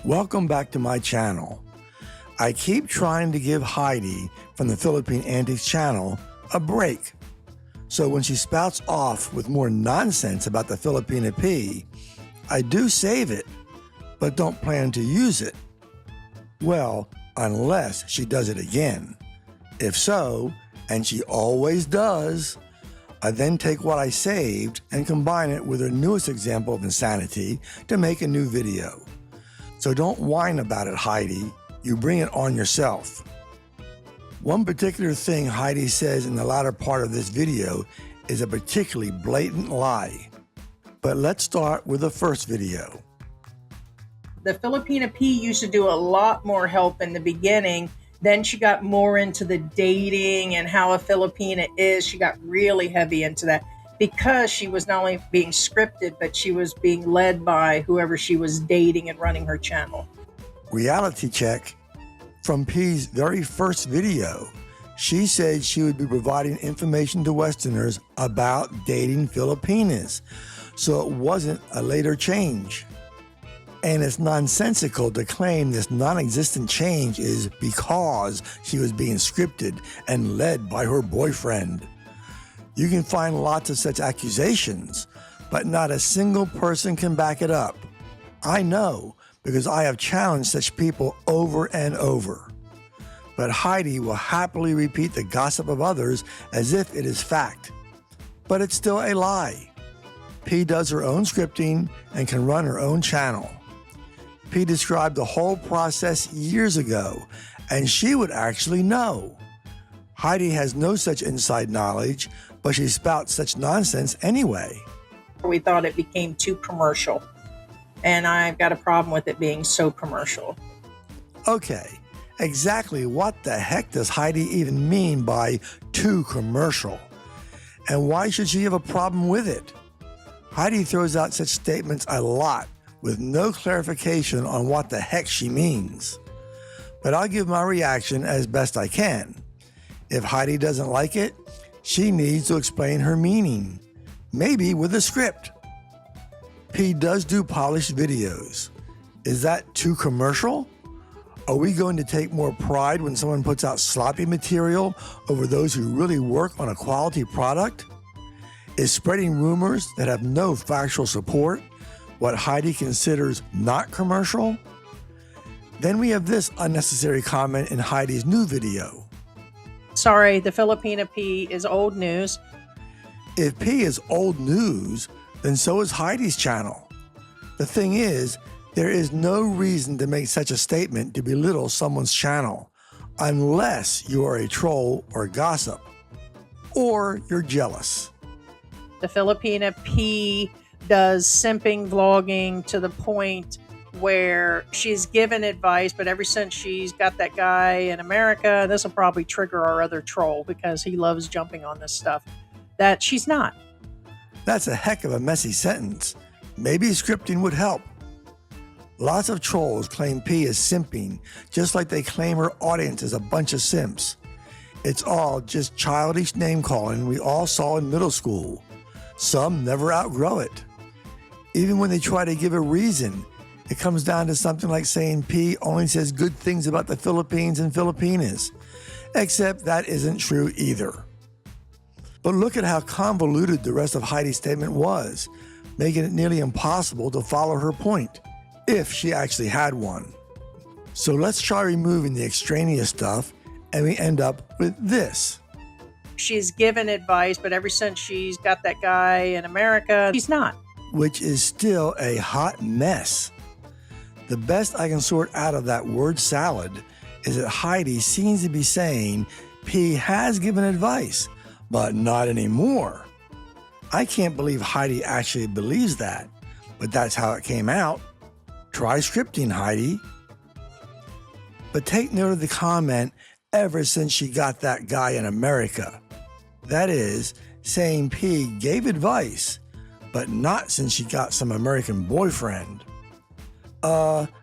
Welcome back to my channel. I keep trying to give Heidi from the Philippine Antics channel a break. So when she spouts off with more nonsense about the Filipina P, I do save it, but don't plan to use it. Well, unless she does it again. If so, and she always does, I then take what I saved and combine it with her newest example of insanity to make a new video. So don't whine about it, Heidi. You bring it on yourself. One particular thing Heidi says in the latter part of this video is a particularly blatant lie. But let's start with the first video. The Filipina P used to do a lot more help in the beginning. Then she got more into the dating and how a Filipina is. She got really heavy into that because she was not only being scripted, but she was being led by whoever she was dating and running her channel. Reality check. From P's very first video, she said she would be providing information to Westerners about dating Filipinas, so it wasn't a later change. And it's nonsensical to claim this non-existent change is because she was being scripted and led by her boyfriend. You can find lots of such accusations, but not a single person can back it up. I know, because I have challenged such people over and over. But Heidi will happily repeat the gossip of others as if it is fact. But it's still a lie. P does her own scripting and can run her own channel. P described the whole process years ago, and she would actually know. Heidi has no such inside knowledge, but she spouts such nonsense anyway. We thought it became too commercial, and I've got a problem with it being so commercial. Okay, exactly what the heck does Heidi even mean by too commercial? And why should she have a problem with it? Heidi throws out such statements a lot with no clarification on what the heck she means. But I'll give my reaction as best I can. If Heidi doesn't like it, she needs to explain her meaning, maybe with a script. P does do polished videos. Is that too commercial? Are we going to take more pride when someone puts out sloppy material over those who really work on a quality product? Is spreading rumors that have no factual support what Heidi considers not commercial? Then we have this unnecessary comment in Heidi's new video. Sorry, the Filipina P is old news. If P is old news, then so is Heidi's channel. The thing is, there is no reason to make such a statement to belittle someone's channel, unless you are a troll or gossip, or you're jealous. The Filipina P does simping vlogging to the point where she's given advice, but ever since she's got that guy in America, this will probably trigger our other troll because he loves jumping on this stuff, that she's not. That's a heck of a messy sentence. Maybe scripting would help. Lots of trolls claim P is simping, just like they claim her audience is a bunch of simps. It's all just childish name-calling we all saw in middle school. Some never outgrow it. Even when they try to give a reason, it comes down to something like saying P only says good things about the Philippines and Filipinas, except that isn't true either. But look at how convoluted the rest of Heidi's statement was, making it nearly impossible to follow her point, if she actually had one. So let's try removing the extraneous stuff, and we end up with this. She's given advice, but ever since she's got that guy in America, she's not. Which is still a hot mess. The best I can sort out of that word salad is that Heidi seems to be saying P has given advice, but not anymore. I can't believe Heidi actually believes that, but that's how it came out. Try scripting, Heidi. But take note of the comment, ever since she got that guy in America. That is, saying P gave advice, but not since she got some American boyfriend.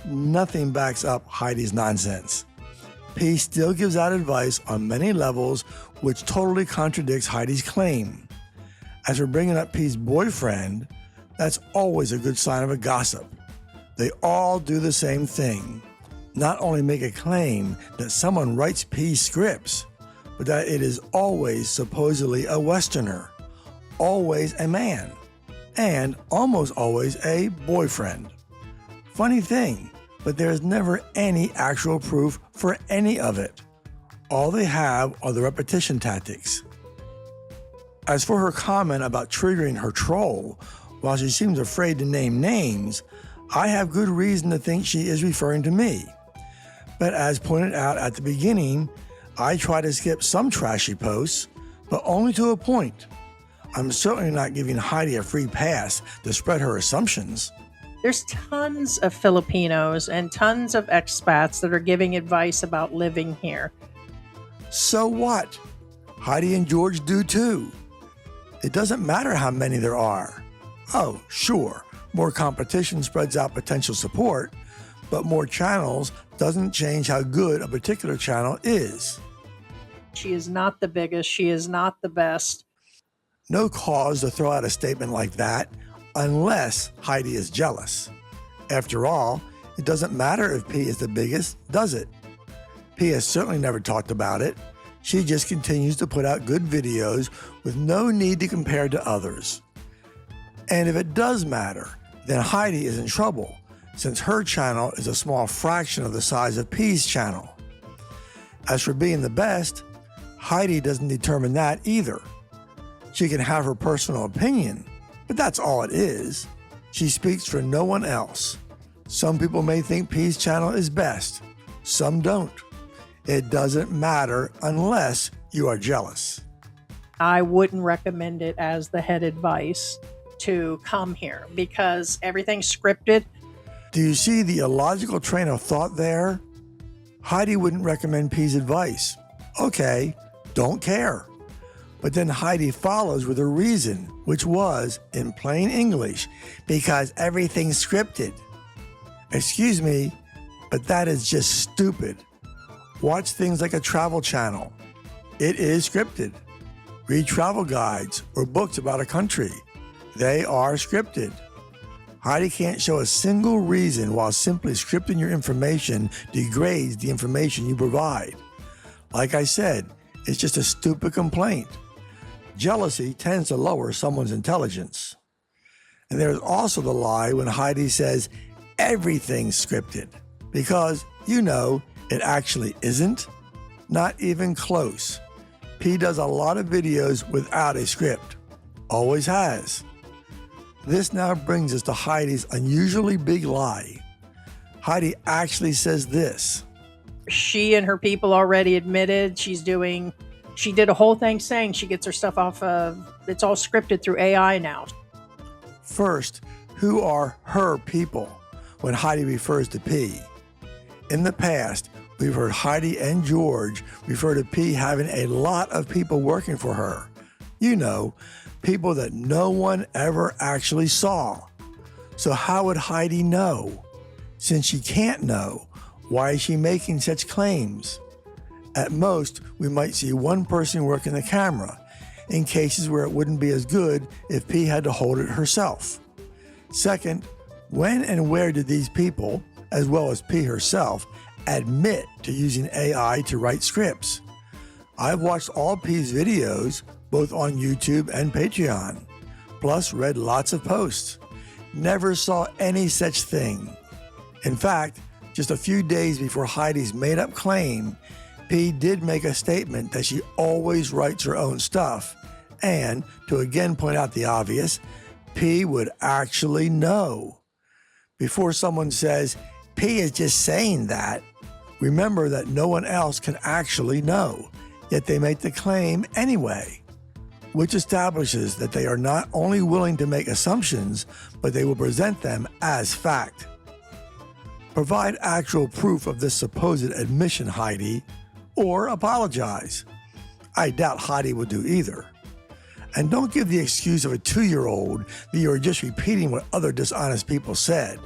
Nothing backs up Heidi's nonsense. P still gives out advice on many levels, which totally contradicts Heidi's claim. As for bringing up P's boyfriend, that's always a good sign of a gossip. They all do the same thing. Not only make a claim that someone writes P scripts, but that it is always supposedly a Westerner, always a man, and almost always a boyfriend. Funny thing, but there is never any actual proof for any of it. All they have are the repetition tactics. As for her comment about triggering her troll, while she seems afraid to name names, I have good reason to think she is referring to me. But as pointed out at the beginning, I try to skip some trashy posts, but only to a point. I'm certainly not giving Heidi a free pass to spread her assumptions. There's tons of Filipinos and tons of expats that are giving advice about living here. So what? Heidi and George do too. It doesn't matter how many there are. Oh, sure, more competition spreads out potential support, but more channels doesn't change how good a particular channel is. She is not the biggest. She is not the best. No cause to throw out a statement like that unless Heidi is jealous. After all, it doesn't matter if P is the biggest, does it? P has certainly never talked about it. She just continues to put out good videos with no need to compare to others. And if it does matter, then Heidi is in trouble, since her channel is a small fraction of the size of P's channel. As for being the best, Heidi doesn't determine that either. She can have her personal opinion, but that's all it is. She speaks for no one else. Some people may think P's channel is best, some don't. It doesn't matter unless you are jealous. I wouldn't recommend it as the head advice to come here because everything's scripted. Do you see the illogical train of thought there? Heidi wouldn't recommend P's advice. Okay, don't care. But then Heidi follows with a reason, which was, in plain English, because everything's scripted. Excuse me, but that is just stupid. Watch things like a travel channel. It is scripted. Read travel guides or books about a country. They are scripted. Heidi can't show a single reason why simply scripting your information degrades the information you provide. Like I said, it's just a stupid complaint. Jealousy tends to lower someone's intelligence. And there's also the lie when Heidi says everything's scripted, because, you know, it actually isn't. Not even close. P does a lot of videos without a script. Always has. This now brings us to Heidi's unusually big lie. Heidi actually says this. She and her people already admitted she did a whole thing saying she gets her stuff off of, it's all scripted through AI now. First, who are her people when Heidi refers to P? In the past, we've heard Heidi and George refer to P having a lot of people working for her. You know, people that no one ever actually saw. So how would Heidi know? Since she can't know, why is she making such claims? At most, we might see one person working the camera, in cases where it wouldn't be as good if P had to hold it herself. Second, when and where did these people, as well as P herself, admit to using AI to write scripts? I've watched all P's videos, both on YouTube and Patreon, plus read lots of posts. Never saw any such thing. In fact, just a few days before Heidi's made-up claim, P did make a statement that she always writes her own stuff, and, to again point out the obvious, P would actually know. Before someone says, P is just saying that, remember that no one else can actually know, yet they make the claim anyway, which establishes that they are not only willing to make assumptions, but they will present them as fact. Provide actual proof of this supposed admission, Heidi, or apologize. I doubt Heidi would do either. And don't give the excuse of a 2-year-old that you are just repeating what other dishonest people said.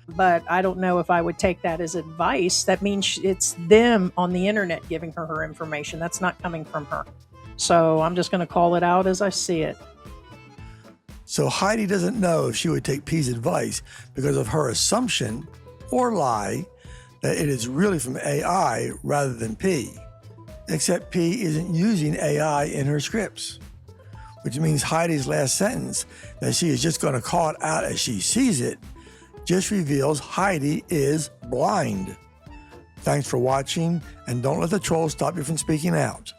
But I don't know if I would take that as advice. That means it's them on the internet giving her information. That's not coming from her. So I'm just going to call it out as I see it. So Heidi doesn't know if she would take P's advice because of her assumption or lie that it is really from AI rather than P. Except P isn't using AI in her scripts, which means Heidi's last sentence, that she is just going to call it out as she sees it, just reveals Heidi is blind. Thanks for watching, and don't let the trolls stop you from speaking out.